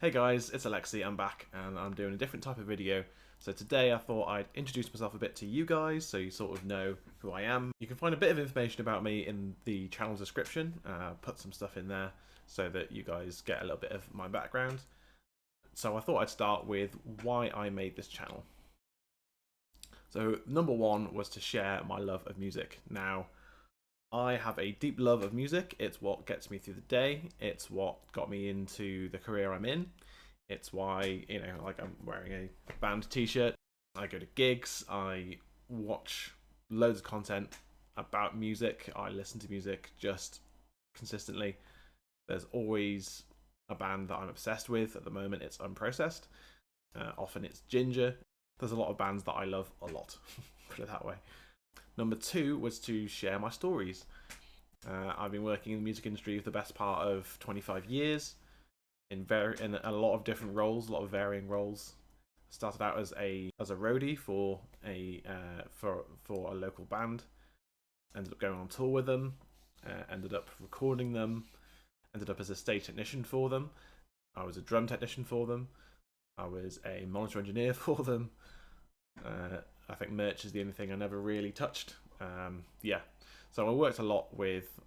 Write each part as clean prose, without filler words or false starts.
Hey guys, it's Alexi, I'm back and I'm doing a different type of video. So today I thought I'd introduce myself a bit to you guys so you sort of know who I am. You can find a bit of information about me in the channel description, put some stuff in there so that you guys get a little bit of my background. So I thought I'd start with why I made this channel. So number one was to share my love of music. Now, I have a deep love of music. It's what gets me through the day. It's what got me into the career I'm in. It's why, like I'm wearing a band t-shirt. I go to gigs. I watch loads of content about music. I listen to music just consistently. There's always a band that I'm obsessed with. At the moment, it's Unprocessed. Often it's Ginger. There's a lot of bands that I love a lot, put it that way. Number two was to share my stories. I've been working in the music industry for the best part of 25 years in a lot of different roles, a lot of varying roles. Started out as a roadie for a local band. Ended up going on tour with them. Ended up recording them. Ended up as a stage technician for them. I was a drum technician for them. I was a monitor engineer for them. I think merch is the only thing I never really touched. So I worked a lot with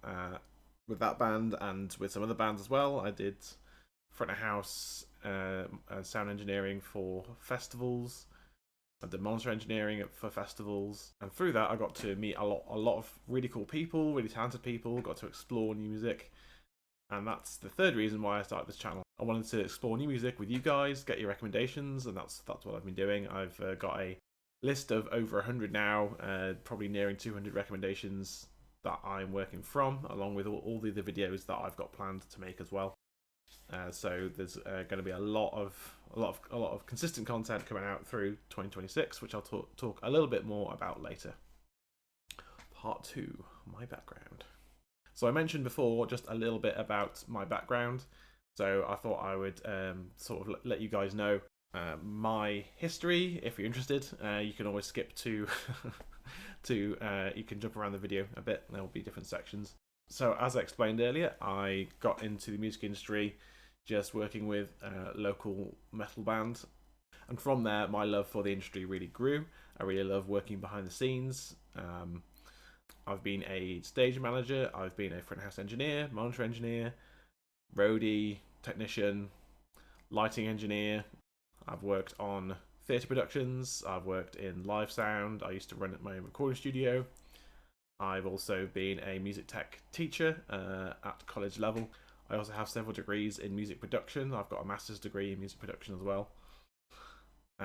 that band and with some other bands as well. I did front of house sound engineering for festivals. I did monitor engineering for festivals, and through that I got to meet a lot of really cool people, really talented people. Got to explore new music, and that's the third reason why I started this channel. I wanted to explore new music with you guys, get your recommendations, and that's what I've been doing. I've got a list of over 100 now, probably nearing 200 recommendations that I'm working from, along with all the other videos that I've got planned to make as well. So there's going to be a lot of consistent content coming out through 2026, which I'll talk a little bit more about later. Part 2, my background. So I mentioned before just a little bit about my background, so I thought I would sort of let you guys know my history. If you're interested, you can always skip to you can jump around the video a bit. There will be different sections. So as I explained earlier, I got into the music industry just working with a local metal band, and from there my love for the industry really grew. I really love working behind the scenes. I've been a stage manager, I've been a front house engineer, monitor engineer, roadie, technician, lighting engineer. I've worked on theatre productions, I've worked in live sound, I used to run my own recording studio. I've also been a music tech teacher at college level. I also have several degrees in music production. I've got a master's degree in music production as well.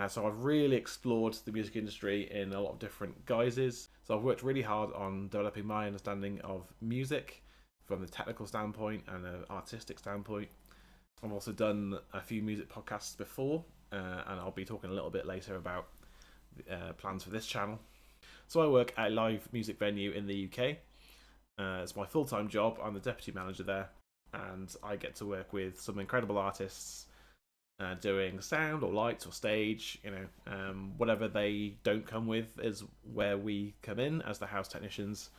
So I've really explored the music industry in a lot of different guises. So I've worked really hard on developing my understanding of music from the technical standpoint and an artistic standpoint. I've also done a few music podcasts before, and I'll be talking a little bit later about plans for this channel. So I work at a live music venue in the UK. It's my full-time job. I'm the deputy manager there, and I get to work with some incredible artists doing sound or lights or stage. Whatever they don't come with is where we come in as the house technicians,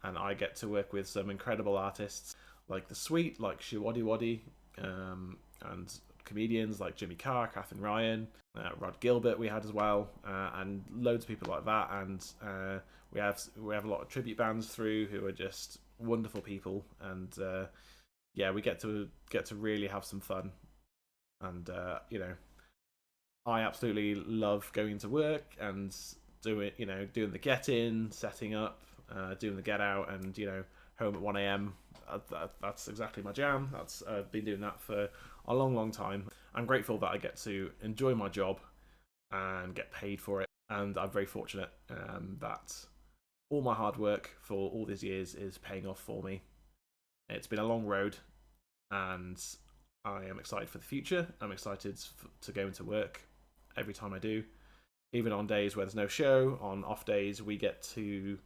and I get to work with some incredible artists like The Sweet, like Shiwaddy Waddy, and comedians like Jimmy Carr, Catherine Ryan, Rod Gilbert we had as well, and loads of people like that. And we have a lot of tribute bands through who are just wonderful people, and we get to really have some fun. And I absolutely love going to work and doing the get in, setting up, doing the get out, and home at 1 a.m. That's exactly my jam. I've been doing that for a long time. I'm grateful that I get to enjoy my job and get paid for it, and I'm very fortunate that all my hard work for all these years is paying off for me. It's been a long road, and I am excited for the future. I'm excited to go into work every time I do, even on days where there's no show. On off days, we get to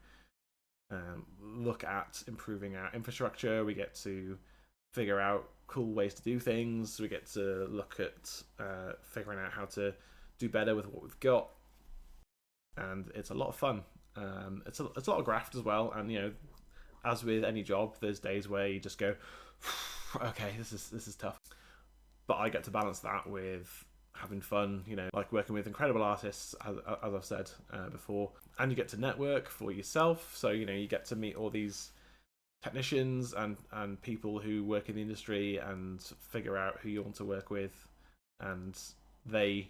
look at improving our infrastructure. We get to figure out cool ways to do things. We get to look at figuring out how to do better with what we've got, and it's a lot of fun. It's a lot of graft as well, and as with any job, there's days where you just go, okay, this is tough. but I get to balance that with having fun, you know, like working with incredible artists, as I've said before, and you get to network for yourself. So, you know, you get to meet all these technicians and people who work in the industry and figure out who you want to work with, and they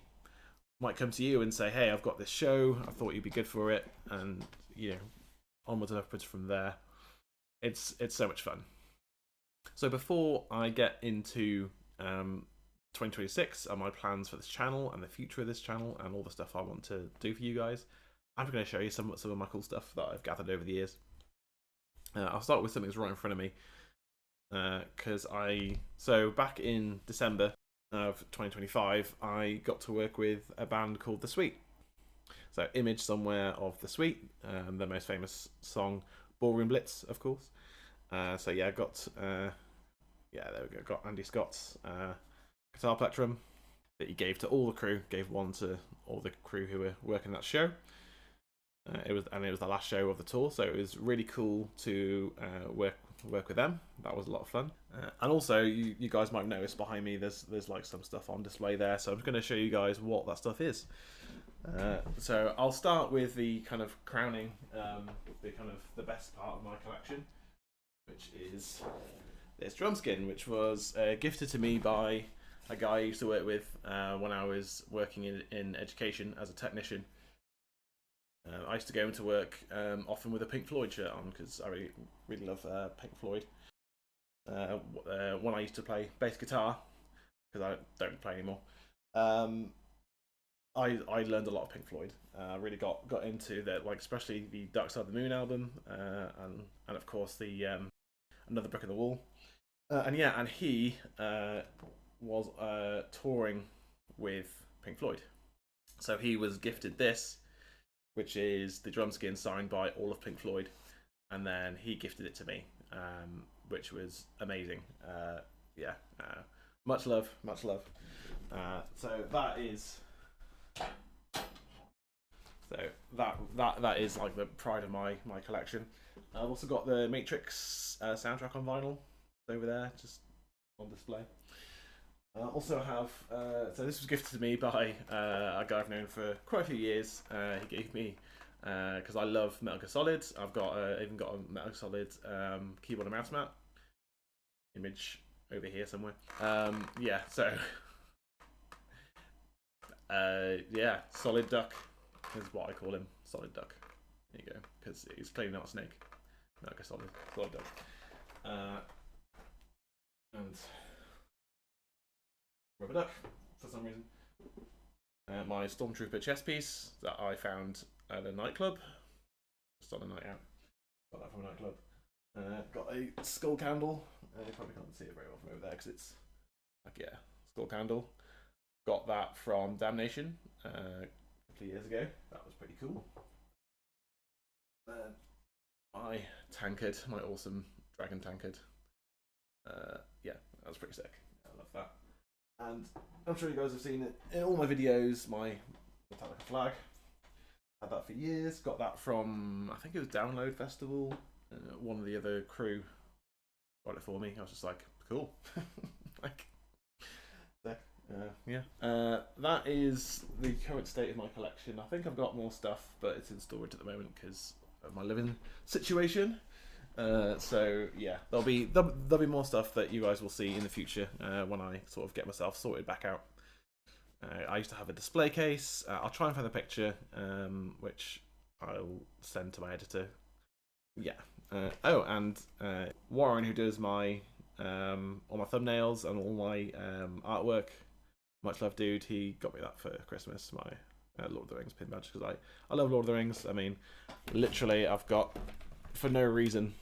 might come to you and say, hey, I've got this show, I thought you'd be good for it, and, you know, onwards and upwards from there. It's so much fun. So before I get into 2026 and my plans for this channel and the future of this channel and all the stuff I want to do for you guys, I'm going to show you some of my cool stuff that I've gathered over the years. I'll start with something that's right in front of me, so back in December of 2025, I got to work with a band called The Sweet. So image somewhere of The Sweet, the most famous song, Ballroom Blitz, of course. So yeah, got there we go. Got Andy Scott's guitar plectrum that he gave to all the crew. Gave one to all the crew who were working that show. It was the last show of the tour, so it was really cool to work with them. That was a lot of fun. And also, you guys might notice behind me, there's like some stuff on display there. So I'm going to show you guys what that stuff is. So I'll start with the kind of crowning, the best part of my collection, which is this drum skin, which was gifted to me by a guy I used to work with when I was working in education as a technician. I used to go into work often with a Pink Floyd shirt on because I really love Pink Floyd. When I used to play bass guitar, because I don't play anymore, I learned a lot of Pink Floyd. I really got into that, like especially the Dark Side of the Moon album, and of course the Another Brick in the Wall. And he was touring with Pink Floyd, so he was gifted this, which is the drum skin signed by all of Pink Floyd, and then he gifted it to me, which was amazing. Much love. So that is like the pride of my collection. I've also got the Matrix soundtrack on vinyl over there, just on display. I also have, so this was gifted to me by a guy I've known for quite a few years. He gave me, because I love Metal Gear Solid, I've got even got a Metal Gear Solid keyboard and mouse mat image over here somewhere. Solid Duck is what I call him, Solid Duck. There you go, because he's clearly not a snake. Metal Gear Solid Duck. And Rubber Duck, for some reason. My Stormtrooper chest piece that I found at a nightclub, just on a night out. Got that from a nightclub. Got a skull candle. You probably can't see it very well from over there because it's skull candle. Got that from Damnation a couple of years ago. That was pretty cool. My tankard, my awesome dragon tankard. That was pretty sick. I love that. And I'm sure you guys have seen it in all my videos, my Metallica flag. Had that for years. Got that from, I think it was Download Festival. One of the other crew got it for me. I was just like, cool. That is the current state of my collection. I think I've got more stuff, but it's in storage at the moment because of my living situation. There'll be more stuff that you guys will see in the future when I sort of get myself sorted back out. I used to have a display case. I'll try and find a picture, which I'll send to my editor. Warren, who does my all my thumbnails and all my artwork, much love dude. He got me that for Christmas. My Lord of the Rings pin badge, because I love Lord of the Rings. I mean, literally, I've got, for no reason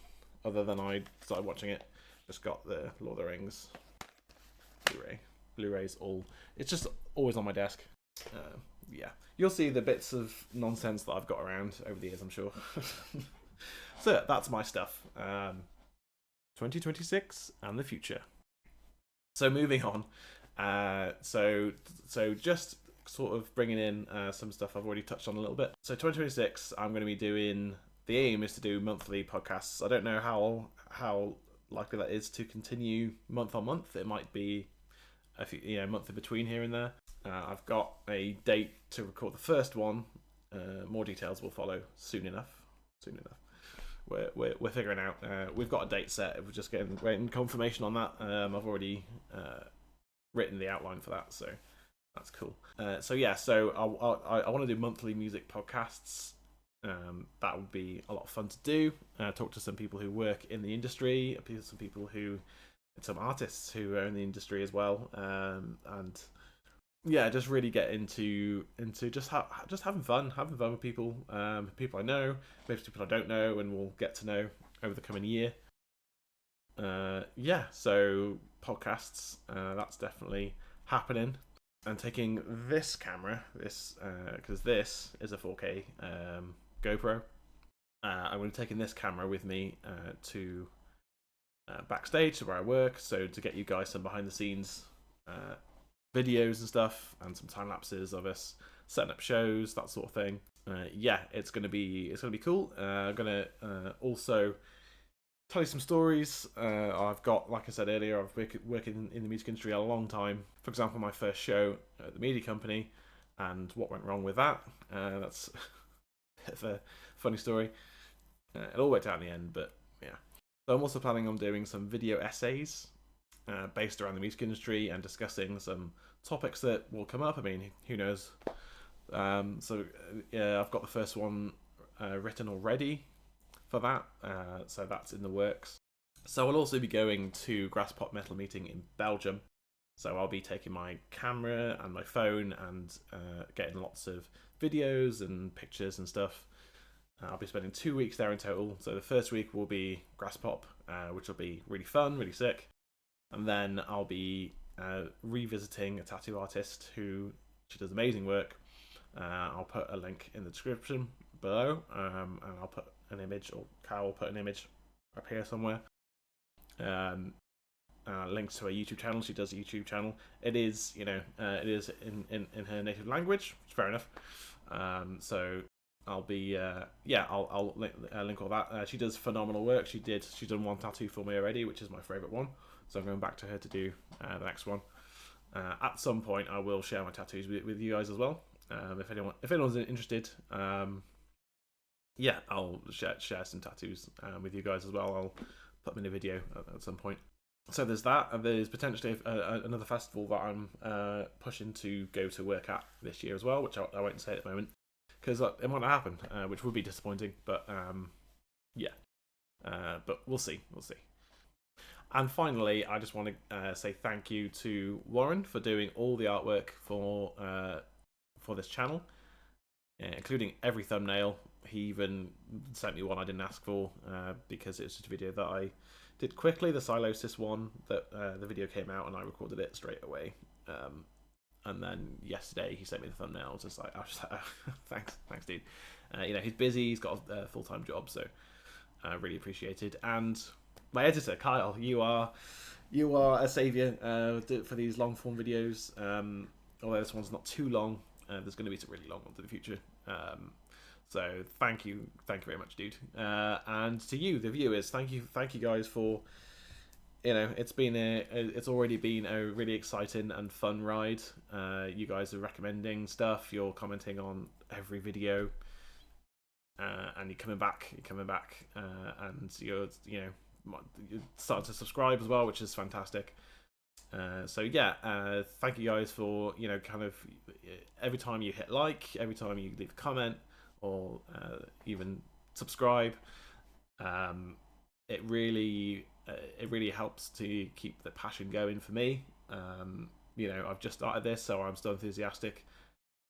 other than I started watching it, just got the Lord of the Rings Blu-rays all. It's just always on my desk. You'll see the bits of nonsense that I've got around over the years, I'm sure. So that's my stuff. 2026 and the future. So moving on. So just sort of bringing in some stuff I've already touched on a little bit. So 2026, I'm going to be doing. The aim is to do monthly podcasts. I don't know how likely that is to continue month on month. It might be a few, month in between here and there. I've got a date to record the first one. More details will follow soon enough. Soon enough. We're figuring out. We've got a date set. We're just waiting confirmation on that. I've already written the outline for that, so that's cool. So I want to do monthly music podcasts. That would be a lot of fun to do. Talk to some people who work in the industry, some artists who are in the industry as well, and yeah, just really get into just having fun with people, people I know, maybe people I don't know, and we'll get to know over the coming year. So podcasts, that's definitely happening. And taking this camera, because this is a 4K GoPro. I'm going to be taking this camera with me to backstage to where I work, so to get you guys some behind the scenes videos and stuff, and some time lapses of us setting up shows, that sort of thing. It's gonna be cool. I'm gonna also tell you some stories. I've got, like I said earlier, I've been working in the music industry a long time. For example, my first show at the media company, and what went wrong with that. That's a bit of a funny story. It all worked out in the end, but yeah. So I'm also planning on doing some video essays based around the music industry and discussing some topics that will come up. I mean, who knows? I've got the first one written already for that, so that's in the works. So I'll also be going to Grasspop Metal Meeting in Belgium. So I'll be taking my camera and my phone and getting lots of videos and pictures and stuff. I'll be spending 2 weeks there in total. So the first week will be Grasspop, which will be really fun, really sick. And then I'll be revisiting a tattoo artist she does amazing work. I'll put a link in the description below, and I'll put an image, or Kyle will put an image up here somewhere. Links to her YouTube channel. She does a YouTube channel. It is, it is in her native language. Fair enough. So I'll be, I'll link all that. She does phenomenal work. She's done one tattoo for me already, which is my favourite one. So I'm going back to her to do the next one. At some point, I will share my tattoos with you guys as well. If anyone's interested, I'll share some tattoos with you guys as well. I'll put them in a video at some point. So there's that, and there's potentially another festival that I'm pushing to go to work at this year as well, which I won't say at the moment because it might not happen, which would be disappointing. But but we'll see. And finally, I just want to say thank you to Warren for doing all the artwork for this channel, including every thumbnail. He even sent me one I didn't ask for because it's just a video that I did quickly, the Silosis one, that the video came out and I recorded it straight away. And then yesterday he sent me the thumbnail. I was just like, thanks, dude. He's busy. He's got a full-time job, so really appreciated. And my editor, Kyle, you are a saviour for these long-form videos. Although this one's not too long, there's going to be some really long ones in the future. So thank you very much, dude. And to you, the viewers, thank you guys for, it's already been a really exciting and fun ride. You guys are recommending stuff, you're commenting on every video, and you're coming back, and you're starting to subscribe as well, which is fantastic. Thank you guys for kind of every time you hit like, every time you leave a comment, or even subscribe. It really helps to keep the passion going for me. I've just started this, so I'm still enthusiastic,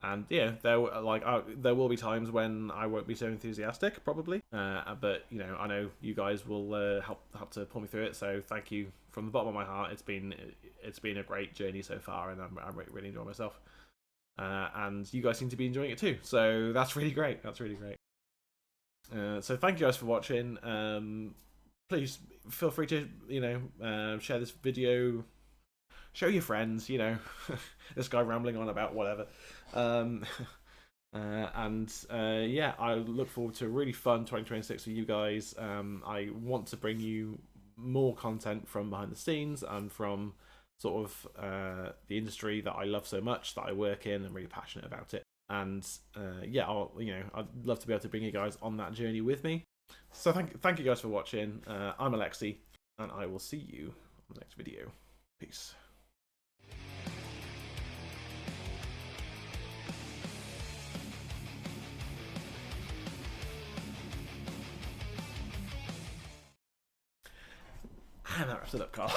and there will be times when I won't be so enthusiastic, probably. But I know you guys will help to pull me through it. So thank you from the bottom of my heart. It's been a great journey so far, and I'm really enjoying myself. And you guys seem to be enjoying it too, so that's really great. So thank you guys for watching. Please feel free to share this video, show your friends. This guy rambling on about whatever. I look forward to a really fun 2026 with you guys. I want to bring you more content from behind the scenes and from sort of the industry that I love so much, that I work in. I'm really passionate about it, and yeah, I'd love to be able to bring you guys on that journey with me. So thank you guys for watching. I'm Alexi, and I will see you on the next video. Peace. And that wraps it up, Carl.